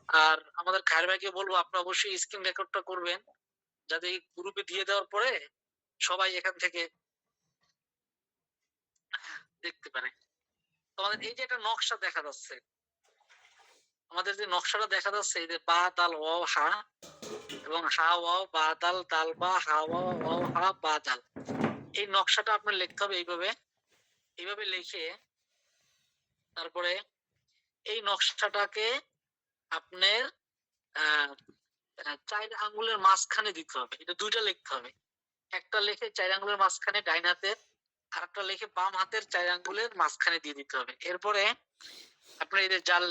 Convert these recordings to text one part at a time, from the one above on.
আর আমাদের খায়ের ভাইকে বলবো আপনি অবশ্যই স্ক্রিন রেকর্ডটা করবেন, যাতে গ্রুপে দিয়ে দেওয়ার পরে সবাই এখান থেকে দেখতে পারে। তোমাদের এই যে একটা নকশা দেখা যাচ্ছে, আমাদের যে নকশাটা দেখা যাচ্ছে, এই যে বা দাল ওয়াও হা এবং হা ওয়াও বা দাল দাল বা হা ওয়াও ওয়াও হা বা দাল, এই নকশাটা আপনার লিখতে হবে এইভাবে। এইভাবে লিখে তারপরে এই নকশাটাকে আপনার আহ 4 আঙ্গুলের মাঝখানে দিতে হবে। এটা দুইটা লিখতে হবে, একটা লিখে 4 আঙ্গুলের মাঝখানে ডাইন হাতের, আর একটা লিখে বাম হাতের 4 আঙ্গুলের মাঝখানে দিয়ে দিতে হবে। এরপরে আপনার এই যে জাল,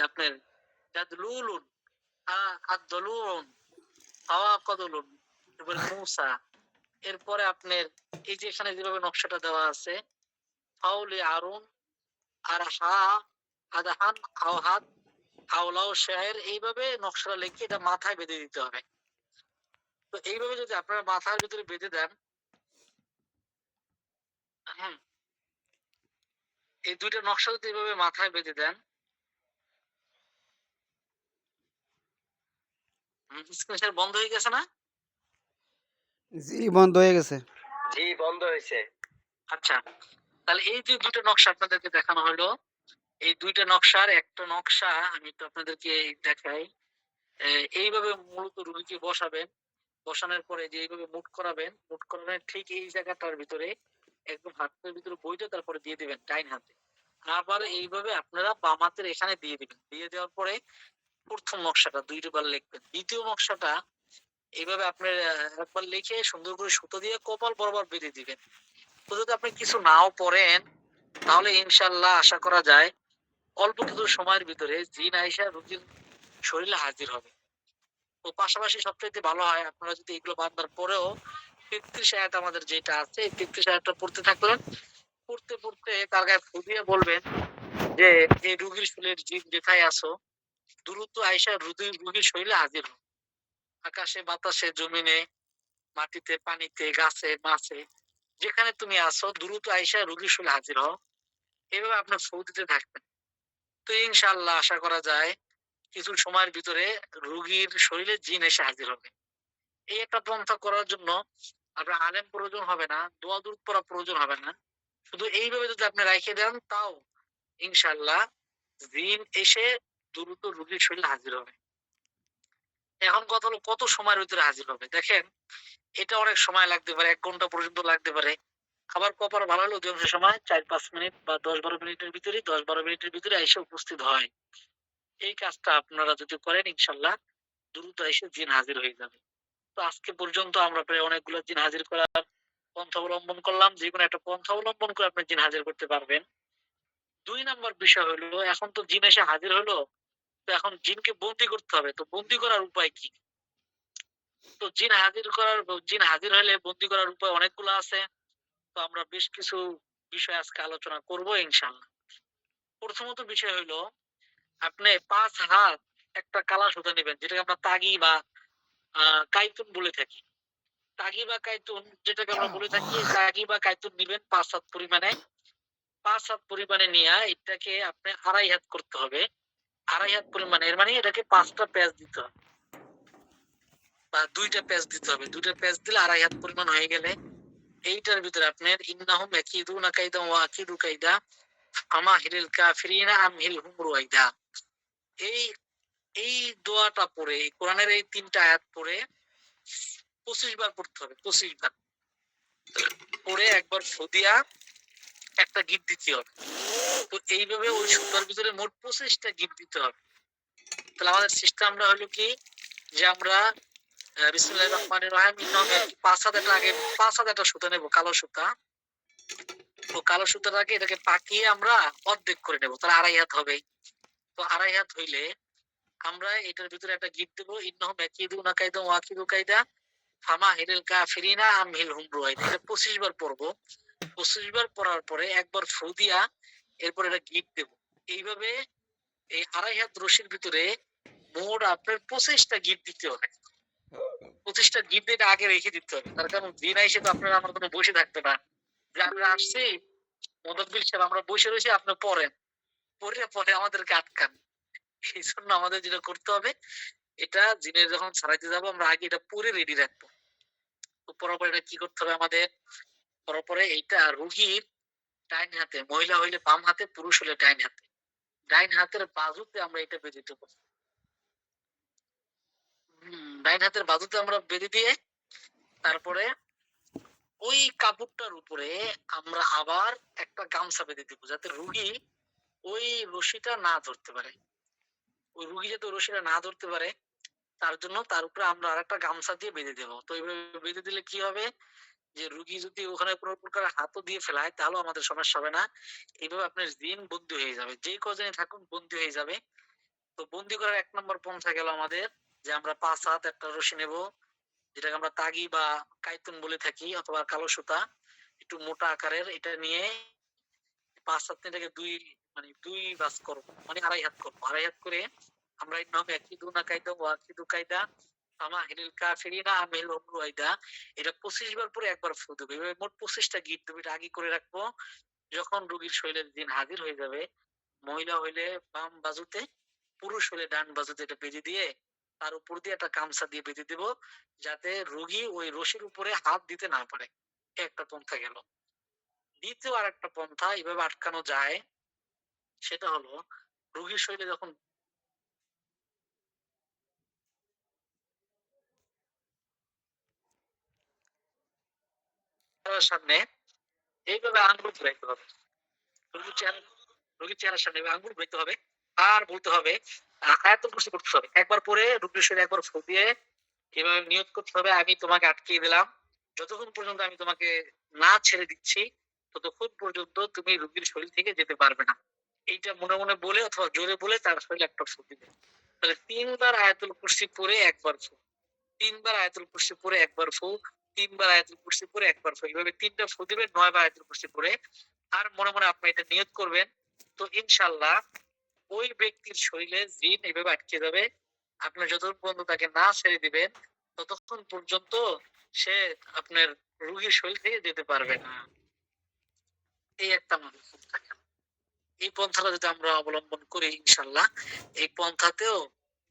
আপনার জাদলুলুন আদলুন হাওয়া কদলুন, এরপরে মূসা, এরপরে আপনার এই যে এখানে যেভাবে নকশাটা দেওয়া আছে ফাউলি আরুন আর হা আদহান আওহাদ আওলাও শের, এইভাবে নকশাটা লিখে এটা মাথায় বেঁধে দিতে হবে। তো এইভাবে যদি আপনারা মাথার ভিতরে বেঁধে দেন, হ্যাঁ, এই দুইটা নকশা যদি এইভাবে মাথায় বেঁধে দেন, স্ক্রিন শেয়ার বন্ধ হয়ে গেছে না? জি বন্ধ হয়ে গেছে। জি বন্ধ হয়েছে। আচ্ছা, তাহলে এই যে দুটো নকশা আপনাদেরকে দেখানো হলো, এই দুইটা নকশার একটা নকশা আমি একটু আপনাদেরকে দেখাই। এইভাবে মূলত রুগীকে বসাবেন, বসানোর পরে যে এইভাবে মুট করাবেন, মুট করানোর ঠিক এই জায়গাটার ভিতরে একদম হাতের ভিতরে বইটা তারপরে দিয়ে দিবেন ডাইন হাতে। আবার এইভাবে আপনারা বাম হাতের এখানে দিয়ে দিবেন। দিয়ে দেওয়ার পরে প্রথম নকশাটা 2 বার লিখবেন, দ্বিতীয় নকশাটা এইভাবে আপনার একবার লিখে সুন্দর করে সুতো দিয়ে কপাল বরাবর বেঁধে দিবেন। তো যদি আপনি কিছু নাও পড়েন, তাহলে ইনশাল্লাহ আশা করা যায় অল্প কিছু সময়ের ভিতরে জিন আইসা রোগীর শরীরে হাজির হবে। তো পাশাপাশি সবচাইতে ভালো হয় আপনারা যদি এগুলো বারবার পরেও 33 আয়াত আমাদের যেটা আছে, এই 33 আয়াতটা পড়তে থাকলেন, পড়তে পড়তে তার গায়ে ফু দিয়ে বলবেন যে এই রুগীর শরীরের জিন যেথায় আছো দ্রুত আইসা রুগীর শরীরে হাজির হও। আকাশে বাতাসে জমিনে মাটিতে পানিতে গাছে মাছে যেখানে তুমি আছো দ্রুত আইসা রুগীর শরীরে হাজির হও। এভাবে আপনার ফু দিতে থাকবেন। তো ইনশাআল্লাহ আশা করা যায় কিছু সময়ের ভিতরে রুগীর শরীরে জিন এসে হাজির হবে। এই একটা পন্থা করার জন্য আপনার আলেম প্রয়োজন হবে না, দোয়া দূর করা প্রয়োজন হবে না। শুধু এইভাবে যদি আপনি রাখে দেন, তাও ইনশাআল্লাহ জিন এসে দ্রুত রুগীর শরীরে হাজির হবে। এখন কথা হলো কত সময়ের ভিতরে হাজির হবে। দেখেন, এটা অনেক সময় লাগতে পারে, 1 ঘন্টা পর্যন্ত লাগতে পারে। আবার কপাল ভালো হলে অধিকাংশ সময় 4-5 মিনিট বা 10-12 মিনিটের ভিতরে 10-12 মিনিটের ভিতরে এসে উপস্থিত হয়। এই কাজটা আপনারা যদি করেন ইনশাআল্লাহ দ্রুত এসে জিন হাজির হয়ে যাবে। তো আজকে পর্যন্ত আমরা প্রায় অনেকগুলো জিন হাজির করার পন্থা অবলম্বন করলাম। যেকোনো একটা পন্থা অবলম্বন করে আপনি জিন হাজির করতে পারবেন। 2 নাম্বার বিষয় হলো, এখন তো জিন এসে হাজির হলো, তো এখন জিনকে বন্দি করতে হবে। তো বন্দি করার উপায় কি? তো জিন হাজির হলে বন্দি করার উপায় অনেকগুলো আছে। তো আমরা বেশ কিছু বিষয় আজকে আলোচনা করব ইনশাআল্লাহ। প্রথমত বিষয় হলো, আপনি 5 হাত একটা কালা সুতা নেবেন, যেটাকে আমরা তাগি বা কাইতুন বলে থাকি। তাগি বা কাইতুন যেটাকে আমরা বলে থাকি, তাগি বা কাইতুন নিবেন 5 হাত পরিমাণে। 5 হাত পরিমাণে নিয়ে এটাকে আপনি 2.5 হাত করতে হবে। 2.5 হাত পরিমাণে, এর মানে এটাকে 5টা প্যাচ দিতে হবে বা 2টা প্যাচ দিতে হবে। 2টা প্যাচ দিলে 2.5 হাত পরিমাণ হয়ে গেলে এইটার ভিতরে আপনার ইন্নাহুম ইয়াকিদুনা কাইদা ওয়া আকিদু কাইদা ফামাহিলিল কাফিরিনা আমহিলহুম রুয়াইদা, এই এই দোয়াটা পড়ে, কোরআনের এই 3টা আয়াত পড়ে 25 বার পড়তে হবে। 25 বার পড়ে একবার ফু দিয়া একটা গিট দিতে হবে। তো এইভাবে ওই সুতার ভিতরে মোট 25টা গিট দিতে হবে। তাহলে আমাদের সিস্টেমটা হলো কি, যে আমরা বিসমিল্লাহির রহমানির রহিম ইন্নাহুম 5 হাত একটা আগে 5 হাত একটা সুতা নেব, কালো সুতা। তো কালো সুতাটাকে এটাকে পাকিয়ে আমরা অর্ধেক করে নেব, তাহলে 2.5 হাত হবে। তো 2.5 হাত হইলে আমরা এটার ভিতরে একটা গিট দেবো, ইন্নাহুম ইয়াকিদুনা কাইদা ওয়া আকিদু কাইদা ফামাহিলিল কাফিরিনা আমহিলহুম রুয়াইদা। এটা 25 বার পড়বো। 25 বার পড়ার পরে একবার ফু দিয়া এরপর এটা গিট দেব। এইভাবে এই 2.5 হাত রশির ভিতরে মোট আপনার 25টা গিট দিতে হবে। 25টা গিট দিয়ে আগে রেখে দিতে হবে। তার কারণ দিন আইসে তো আপনারা আমার কোনো বসে থাকবে না, যে আমরা আসছি মোদাব্বির সাহেব আমরা বসে রয়েছি আপনি পড়েন, পরে আমাদেরকে আটকান। এই জন্য আমাদের যেটা করতে হবে, এটা জিনে যখন ছাড়াইতে যাবো আমরা আগে এটা পরে রেডি রাখবো। তো পরার পরে এটা কি করতে হবে আমাদের, পরার পরে এইটা রুগীর ডাইন হাতে, মহিলা হইলে বাম হাতে, পুরুষ হলে ডাইন হাতে, ডাইন হাতের বাজুতে আমরা এটা বেঁধে দেবো। ডাইন হাতের বাজুতে আমরা বেঁধে দিয়ে তারপরে ওই কাপড়টার উপরে আমরা আবার একটা গামছা বেঁধে দেবো, যাতে রুগী ওই রশিটা না ধরতে পারে। ওই রুগী যাতে রশিটা না ধরতে পারে তার জন্য তার উপরে আমরা আর একটা গামছা দিয়ে বেঁধে দেবো। তো এইভাবে বেঁধে দিলে কি হবে, যে রুগী যদি ওখানে কোনো প্রকার হাতও দিয়ে ফেলায় তাহলেও আমাদের সমস্যা হবে না। এইভাবে আপনার জিন বন্দী হয়ে যাবে, যে কজনই থাকুন বন্দী হয়ে যাবে। তো বন্দী করার ১ নম্বর পন্থা গেল আমাদের, যে আমরা ৫ হাত একটা রশি নেব, যেটাকে আমরা তাগি বা কাইতুন বলে থাকি, অথবা কালো সুতা, একটু মোটা আকারের। এটা নিয়ে ৫ হাত এটাকে মানে ২ ভাঁজ করবো, মানে ২.৫ হাত করবো। ২.৫ হাত করে আমরা ইন্নাহুম ইয়াকিদুনা কাইদা ওয়া আকিদু কাইদা ফামাহিলিল কাফিরিনা আমহিলহুম রুয়াইদা, এটা ২৫ বার পরে একবার ফু দেবো। এভাবে মোট ২৫ টা গিট দেবো। এটা আগে করে রাখবো। যখন রোগীর শরীরে জিন হাজির হয়ে যাবে, মহিলা হইলে বাম বাজুতে, পুরুষ হলে ডান বাজুতে এটা বেঁধে দিয়ে তার উপর দিয়ে একটা গামছা দিয়ে বেঁধে দেব, যাতে রোগী ওই রশির উপরে হাত দিতে না পারে। একটা পন্থা গেল। দ্বিতীয় আরেকটা পন্থা এভাবে আটকানো যায়, সেটা হলো রোগীর শরীরে যখন সামনে এইভাবে আঙ্গুল ঘুরাইতে হবে। রোগীর চেহারা, রোগীর চেহারার সামনে এইভাবে আঙ্গুল ঘুরাইতে হবে। আর বলতে হবে আয়াতুল কুরসি করতে হবে। একবার পরে রোগীর শরীরে একবার ফু দিয়ে এভাবে নিয়ত করতে হবে, আমি তোমাকে আটকিয়ে দিলাম, যতক্ষণ পর্যন্ত আমি তোমাকে না ছেড়ে দিচ্ছি ততক্ষণ পর্যন্ত তুমি রোগীর শরীর থেকে যেতে পারবে না। এইটা মনে মনে বলে অথবা জোরে বলে তার শরীরে একটা ফু দিবে। তাহলে ৩ বার আয়াতুল কুরসি পড়ে একবার ফু, ৩ বার আয়াতুল কুরসি পড়ে একবার ফু, ৩ বার আয়াতুল কুরসি পড়ে একবার ফু। এইভাবে ৩টা ফু দিবেন ৯ বার আয়াতুল কুরসি পড়ে। আর মনে মনে আপনি এটা নিয়ত করবেন। তো ইনশাআল্লাহ ওই ব্যক্তির শরীরে জিন এভাবে আটকে যাবে। আপনি যতক্ষণ পর্যন্ত তাকে না ছেড়ে দিবেন ততক্ষণ পর্যন্ত সে আপনার রোগীর শরীর থেকে যেতে পারবে না। এই একটা আমাদের পন্থা গেল। এই পন্থাটা যদি আমরা অবলম্বন করি ইনশাআল্লাহ, এই পন্থাতেও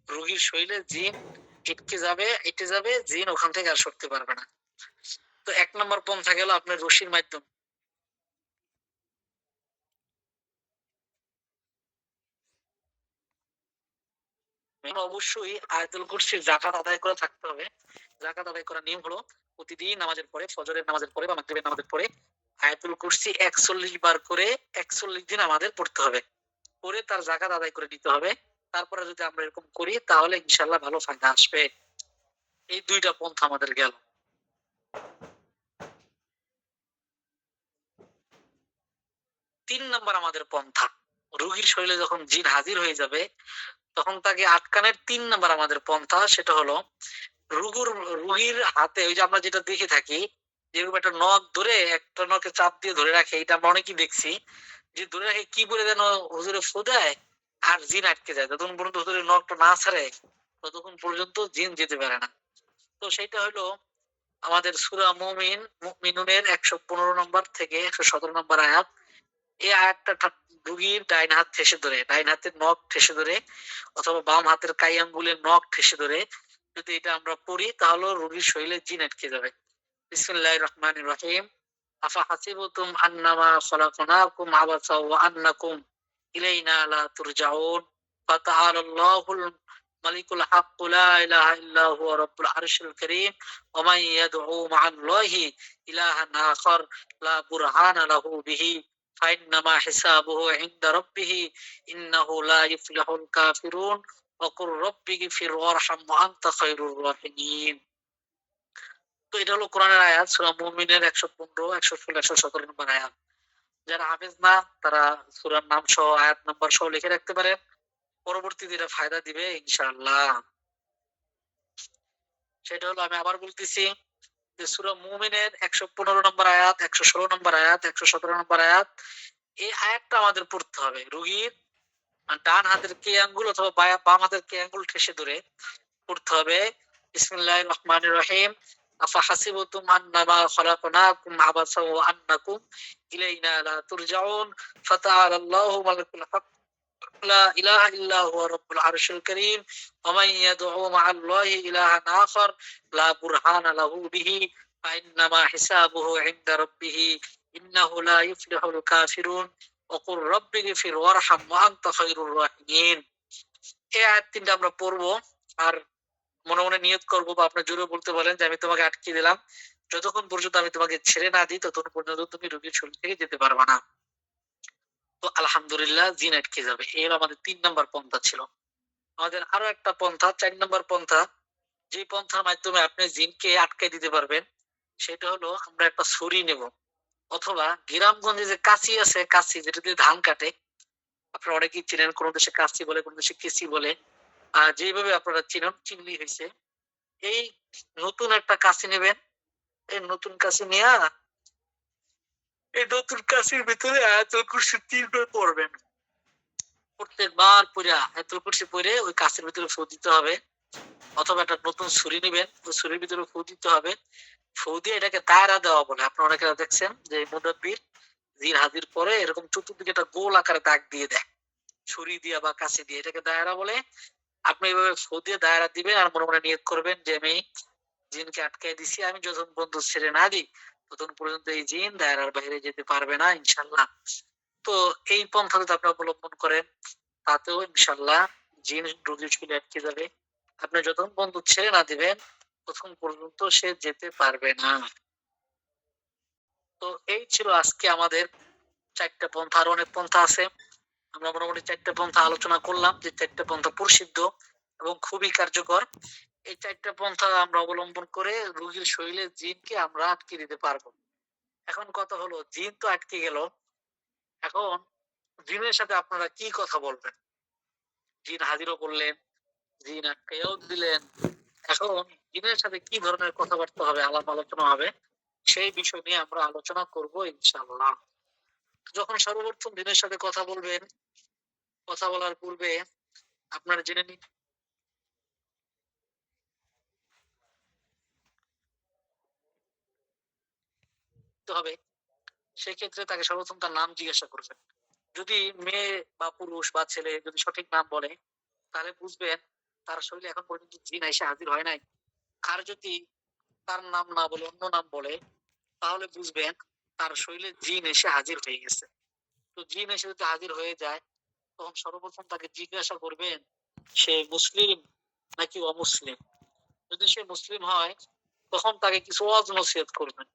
রোগীর শরীরে জিন এঁটে যাবে, জিন ওখান থেকে আর সরতে পারবে না। তো ১ নম্বর পন্থা গেল আপনার রশির মাধ্যমে। অবশ্যই আয়াতুল কুরসির যাকাত আদায় করে থাকতে হবে। যাকাত আদায় করার নিয়ম হলো প্রতিদিন নামাজের পরে, ফজরের নামাজের পরে বা মাগরিবের নামাজের পরে আয়াতুল কুরসি ৪১ বার করে ৪১ দিন আমাদের পড়তে হবে। পড়ে তার যাকাত আদায় করে নিতে হবে। তারপরে যদি আমরা এরকম করি তাহলে ইনশাআল্লাহ ভালো ফায়দা আসবে। এই ২ টা পন্থা আমাদের গেল। ৩ নাম্বার আমাদের পন্থা, রোগীর শরীরে যখন জিন হাজির হয়ে যাবে তখন তাকে আটকানোর ৩ নাম্বার আমাদের পন্থা, সেটা হলো রোগীর হাতে, ওই যে আমরা যেটা দেখে থাকি যেরকম একটা নখ ধরে একটা নখে চাপ দিয়ে ধরে রাখে, এটা আমরা অনেকেই দেখছি, যে ধরে রাখে কি বলে যেন হুজুরে ফু দেয় আর জিন আটকে যায়। যতক্ষণ পর্যন্ত হুজুরের নখটা না ছাড়ে ততক্ষণ পর্যন্ত জিন যেতে পারে না। তো সেটা হলো আমাদের সূরা মুমিনুনের ১১৫ নম্বর থেকে ১১৭ নম্বর আয়াত। এই আয়াতটা রোগীর ডাইন হাত ঠেসে ধরে, ডাইন হাতের নখ ঠেসে ধরে অথবা বাম হাতের কাই আঙ্গুলের নখ ঠেসে ধরে যদি এটা আমরা পড়ি তাহলে রোগীর শরীরে জিন আটকে যাবে। বিসমিল্লাহির রহমানির রহিম। আফা হাসিবতুম আন্নামা খলাকনাকুম আবাসা ওয়া আন্নাকুম ইলাইনা লা তুরজাউন ফাতাআলাল্লাহুল মালিকুল হাক্কু লা ইলাহা ইল্লা হুয়া রাব্বুল আরশিল কারীম ওয়া মান ইয়াদউ মা'আল্লাহি ইলাহান আখার লা বুরহানা লাহু বিহি ফাইন্নামা হিসাবুহু ইনদা রাব্বিহি ইন্নাহু লা ইফলিহুল কাফিরুন ওয়া কুর রাব্বিগফির ওয়ারহাম ওয়া আনতা খায়রুর রাহিমিন। তো এটা হলো কোরআনের আয়াত, সূরা মুমিনের ১১৫, ১১৬, ১১৭ নম্বর আয়াত। যারা হাফেজ না তারা সূরার নাম সহ আয়াত নাম্বার সহ লিখে রাখতে পারেন। পরবর্তীতে এটা ফায়দা দিবে ইনশাআল্লাহ। সেটা হলো, আমি আবার বলতেছি, যে সূরা মুমিনের ১১৫ নম্বর আয়াত, ১১৬ নম্বর আয়াত, ১১৭ নম্বর আয়াত, এই আয়াতটা আমাদের পড়তে হবে। রোগীর ডান হাতের কে আঙ্গুল অথবা বাম হাতের কে আঙ্গুল ঠেসে ধরে পড়তে হবে। বিসমিল্লাহির রহমানির রহিম। আফা হাসিবতুম আন্নামা খলাকনাকুম আবাসা ওয়া আন্নাকুম ইলাইনা লা তুরজাউন ফাতাআলাল্লাহু মালিকুল হক লা ইলাহা ইল্লা হুয়া রাব্বুল আরশিল কারীম ওয়া মান ইয়াদউ মা'আল্লাহি ইলাহান আখার লা বুরহানা লাহু বিহি ফাইন্নামা হিসাবুহু ইনদা রাব্বিহি ইন্নাহু লা ইফলিহুল কাফিরুন ওয়া কুর রাব্বিগফির ওয়ারহাম ওয়া আনতা খায়রুর রাহিমিন। এই আয়াত তিনটা আমরা পড়বো আর মনে মনে নিয়ত করবো বা আপনার জোরে বলতে বলেন যে আমি তোমাকে আটকে দিলাম, যতক্ষণ পর্যন্ত আমি তোমাকে ছেড়ে না দিই ততক্ষণ পর্যন্ত তুমি রোগীর শরীর থেকে যেতে পারবে না। তো আলহামদুলিল্লাহ জিন আটকে যাবে। এই হলো আমাদের ৩ নাম্বার পন্থা ছিল। আমাদের আরো একটা পন্থা ৪ নাম্বার পন্থা, যে পন্থার মাধ্যমে আপনি জিনকে আটকে দিতে পারবেন সেটা হলো আমরা একটা ছুরি নেব, অথবা গ্রামগঞ্জে যে কাঁচি আছে, কাঁচি যেটা দিয়ে ধান কাটে, আপনারা অনেকেই চিনেন, কোন দেশে কাঁচি বলে, কোন দেশে কেসি বলে। যেভাবে আপনারা চিনেন চিনলেই হয়েছে। এই নতুন একটা কাঁচি নেবেন, এই নতুন কাঁচি নিয়ে এই নতুন কাঁচির ভিতরে আয়াতুল কুরসি ৩ বার পড়বেন। প্রত্যেকবার পড়ে আয়াতুল কুরসি পড়ে ওই কাঁচের ভিতরে ফু দিতে হবে, অথবা একটা নতুন ছুরি নিবেন, ওই ছুরির ভিতরে ফু দিতে হবে। ফু দিয়ে এটাকে দায়রা দেওয়া বলে। আপনারা অনেকে দেখছেন যে মুদাব্বির জিন হাজির পরে এরকম চতুর্দিকে একটা গোল আকারে দাগ দিয়ে দেয় ছুরি দিয়ে বা কাঁচি দিয়ে, এটাকে দায়রা বলে। আপনি এইভাবে ফু দিয়ে দায়রা দিবেন আর মনে মনে নিয়ত করবেন যে আমি জিনকে আটকাই দিছি, আমি যতক্ষণ পর্যন্ত ছেড়ে না দিই ততক্ষণ পর্যন্ত এই জিন দায়রার বাইরে যেতে পারবে না ইনশাল্লাহ। তো এই পন্থা যদি আপনি অবলম্বন করেন তাতেও ইনশাল্লাহ জিন রোগীর শরীরে আটকে যাবে। আপনি যতক্ষণ পর্যন্ত ছেড়ে না দিবেন ততক্ষণ পর্যন্ত সে যেতে পারবে না। তো এই ছিল আজকে আমাদের ৪টা পন্থা। আরো অনেক পন্থা আছে, আমরা মোটামুটি ৪টা পন্থা আলোচনা করলাম, যে ৪টা পন্থা প্রসিদ্ধ এবং খুবই কার্যকর। এই ৪টা পন্থা আমরা অবলম্বন করে রোগীর শরীরে জিনকে আমরা আটকে দিতে পারবো। এখন কথা হলো, জিন তো আটকে গেল, এখন জিনের সাথে আপনারা কি কথা বলবেন? জিন হাজিরও করলেন, জিন আটকাইয়াও দিলেন, এখন জিনের সাথে কি ধরনের কথাবার্তা হবে, আলাপ আলোচনা হবে, সেই বিষয় নিয়ে আমরা আলোচনা করব ইনশাআল্লাহ। যখন সর্বপ্রথম জিনের সাথে কথা বলবেন, কথা বলার পূর্বে আপনারা জেনে নিতে হবে, সেক্ষেত্রে তাকে সর্বপ্রথম তার নাম জিজ্ঞাসা করবেন। যদি মেয়ে বা পুরুষ বা ছেলে যদি সঠিক নাম বলে তাহলে বুঝবেন তার শরীরে এখন পর্যন্ত জিন এসে হাজির হয় নাই। আর যদি তার নাম না বলে অন্য নাম বলে তাহলে বুঝবেন তার শরীরে জিন এসে হাজির হয়ে গেছে। তো জিন এসে যদি হাজির হয়ে যায় তখন সর্বপ্রথম তাকে জিজ্ঞাসা করবেন সে মুসলিম নাকি অমুসলিম। যদি সে মুসলিম হয় তখন তাকে কিছু ওয়াজ নসিহত করবেন।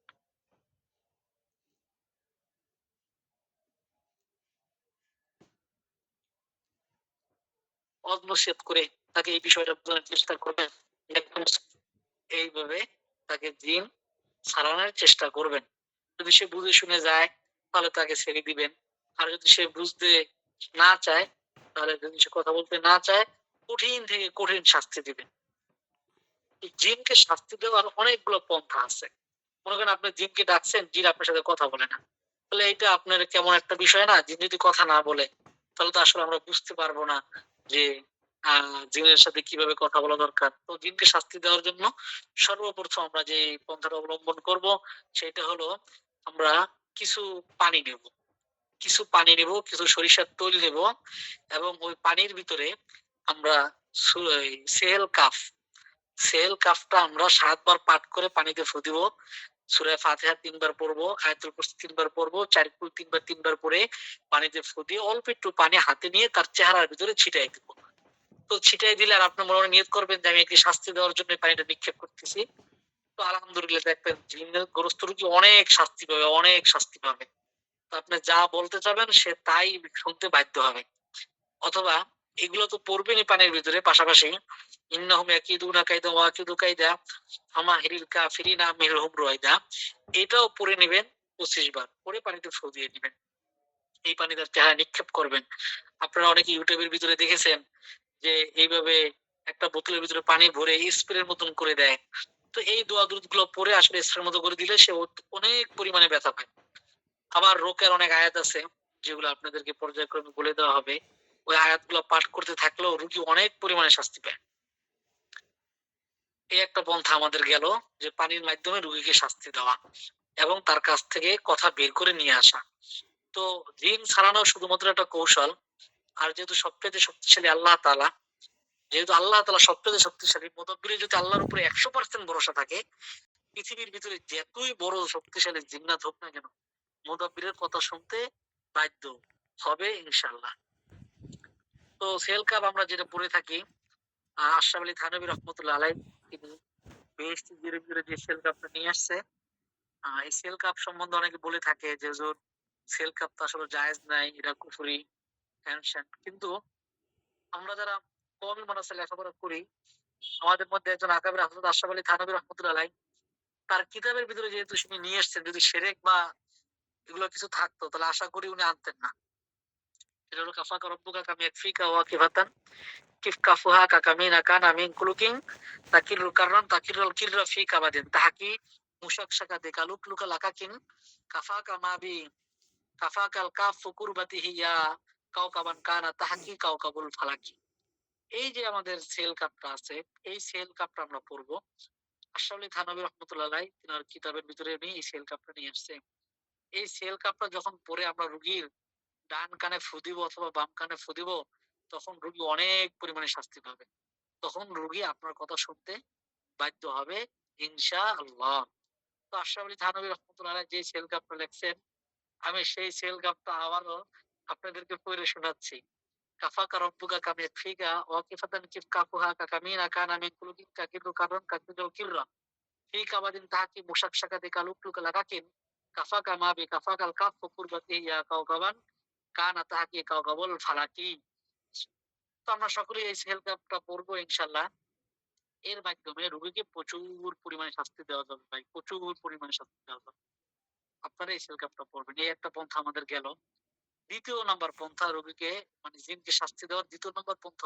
ওয়াজ নসিহত করে তাকে এই বিষয়টা বোঝানোর চেষ্টা করবেন। একদম এইভাবে তাকে জিন ছাড়ানোর চেষ্টা করবেন। যদি সে বুঝে শুনে যায় তাহলে তাকে ছেড়ে দিবেন। আর যদি সে বুঝতে না চায়, তাহলে যদি সে কথা বলতে না চায়, কঠিন থেকে কঠিন শাস্তি দিবেন। এই জিনকে শাস্তি দেওয়ার অনেকগুলো পন্থা আছে। মনে করেন আপনি জিনকে ডাকছেন, জিন আপনার সাথে কথা বলে না, তাহলে এটা আপনার কেমন একটা বিষয় না? জিন যদি কথা না বলে তাহলে তো আসলে আমরা বুঝতে পারবো না যে জিনের সাথে কিভাবে কথা বলা দরকার। তো জিনকে শাস্তি দেওয়ার জন্য সর্বপ্রথম আমরা যে পন্থাটা অবলম্বন করব সেটা হলো আমরা কিছু পানি নেব, কিছু সরিষার তৈল নেব, এবং ওই পানির ভিতরে আমরা সেহেল কাফ, সেহেল কাফটা আমরা ৭ বার পাঠ করে পানিতে ফু দিব। সূরা ফাতিহা ৩ বার পড়বো, আয়াতুল কুরসি ৩ বার পড়বো, চারকুল ৩ বার পড়ে পানিতে ফু দিয়ে অল্প একটু পানি হাতে নিয়ে তার চেহারার ভিতরে ছিটাই দিব। তো ছিটাই দিলে আর আপনার মনে মনে নিয়ত করবেন যে আমি একে শাস্তি দেওয়ার জন্য পানিটা নিক্ষেপ করতেছি। তো আলহামদুলিল্লাহ দেখবেন জিনগ্রস্ত রোগী অনেক শাস্তি পাবে, অনেক শাস্তি পাবে। তো আপনি যা বলতে চাবেন সে তাই শুনতে বাধ্য হবে। অথবা এগুলো তো পড়বেনই পানির ভিতরে, পাশাপাশি ইন্নাহুম ইয়াকিদুনা কাইদা ওয়া আকিদু কাইদা ফামাহিরিল কাফিরিনা আমহিলহুম রুয়াইদা, এটাও পড়ে নেবেন ২৫ বার, পড়ে পানিতে ফু দিয়ে দিবেন। এই পানি তার চেহারায় নিক্ষেপ করবেন। আপনারা অনেকে ইউটিউবের ভিতরে দেখেছেন যে এইভাবে একটা বোতলের ভিতরে পানি ভরে স্প্রের মতন করে দেয়। তো এই দোয়া দুরূদ গুলো পড়ে আসলে স্প্রের মতো করে দিলে সে অনেক পরিমাণে ব্যথা পায়। আবার রোকের অনেক আয়াত আছে যেগুলো আপনাদেরকে পর্যায়ক্রমে বলে দেওয়া হবে। ওই আয়াতগুলো পাঠ করতে থাকলেও রোগী অনেক পরিমাণে শাস্তি পায়। এই একটা পন্থা আমাদের গেল, যে পানির মাধ্যমে রোগীকে শাস্তি দেওয়া এবং তার কাছ থেকে কথা বের করে নিয়ে আসা। তো জিন ছাড়ানো শুধুমাত্র একটা কৌশল। আর যেহেতু সবচেয়ে শক্তিশালী আল্লাহ তাআলা, যেহেতু আল্লাহ তাআলা সবচেয়ে শক্তিশালী, মুদাব্বিরের যদি আল্লাহর উপরে 100% ভরসা থাকে, পৃথিবীর ভিতরে যতই বড় শক্তিশালী জিন্নাত হোক না কেন, মুদাব্বিরের কথা শুনতে বাধ্য হবে ইনশাআল্লাহ। তো সেল কাপ আমরা যেটা পড়ে থাকি, আশরাফ আলী থানভী রহমতুল্লাহ আলাইহ তিনি বেহেশতি ধীরে ধীরে যে সেল কাপটা নিয়ে আসছে, এই সেল কাপ সম্বন্ধে অনেকে বলে থাকে যে হুজুর সেল কাপ তো আসলে জায়েজ নাই, এটা কুফরি, হ্যান-স্যান। কিন্তু আমরা যারা কওমি মাদ্রাসায় লেখাপড়া করি, আমাদের মধ্যে একজন আকাবের হযরত আশরাফ আলী থানভী রহমতুল্লাহ আলাইহ তার কিতাবের ভিতরে যেহেতু তিনি নিয়ে এসেছেন, যদি শিরক বা এগুলো কিছু থাকতো তাহলে আশা করি উনি আনতেন না। এটা হলো কাফাকা রব্বুকা কাম ইয়াকফিকা ওয়াকিফাতান কিফ কাফুহা কাকামিনা কানা মিন কুলুকিন তাকিরুল কাররাম তাকিরুল কিররা ফি কাবাদিন তাহাকি মুশাকশাকা দেকালুক লুকা লাকাকিন কাফাকা মাবি কাফাকাল কাফু কুরবাতিহি ইয়া কাওকাবান কানা তাহাকি কাওকাবুল ফালাকি। এই যে আমাদের সেল কাপটা আছে, এই সেল কাপটা আমরা পড়বো। আশরাফ আলী থানভী রহমতুল্লাহ আলাইহ তিনার কিতাবের ভিতরে উনি এই সেল কাপটা নিয়ে আসছে। এই সেল কাপটা যখন পরে আমরা রুগীর ডান কানে ফু দিব অথবা বাম কানে ফু দিব, তখন রুগী অনেক পরিমাণে শাস্তি পাবে। তখন রুগী আপনার কথা শুনতে বাধ্য হবে ইনশাআল্লাহ। তো আশরাফ আলী থানভী রহমতুল্লাহ আলাইহ যে সেল কাপটা লেখছেন, আমি সেই সেল কাপটা আবারও আপনাদেরকে পড়ে শোনাচ্ছি। কাফাকা রব্বুকা কাম ইয়াকফিকা ওয়াকিফাতান কিফ কাফুহা কাকামিনা কানা মিন কুলুকিন কাকিদু কাররান কাকিদু কিররা ফি কাবাদিন তাহাকি মুশাকশাকাতি কালুকলুকা লাকাকিন কাফাকা মা বি কাফাকাল কাফু কুরবাতি ইয়া কাওকাবান কানা তাহাকি কাওকাবুল ফালাকি। তো আমরা সকলেই এই সেল কাপটা পড়বো ইনশাআল্লাহ। এর মাধ্যমে রোগীকে প্রচুর পরিমাণে শাস্তি দেওয়া যাবে ভাই, প্রচুর পরিমাণে শাস্তি দেওয়া যাবে। আপনারা এই সেল কাপটা পড়বেন। এই একটা পন্থা আমাদের গেল। ২য় নাম্বার পন্থা রোগীকে মানে জিনকে শাস্তি দেওয়ার ২য় নাম্বার পন্থা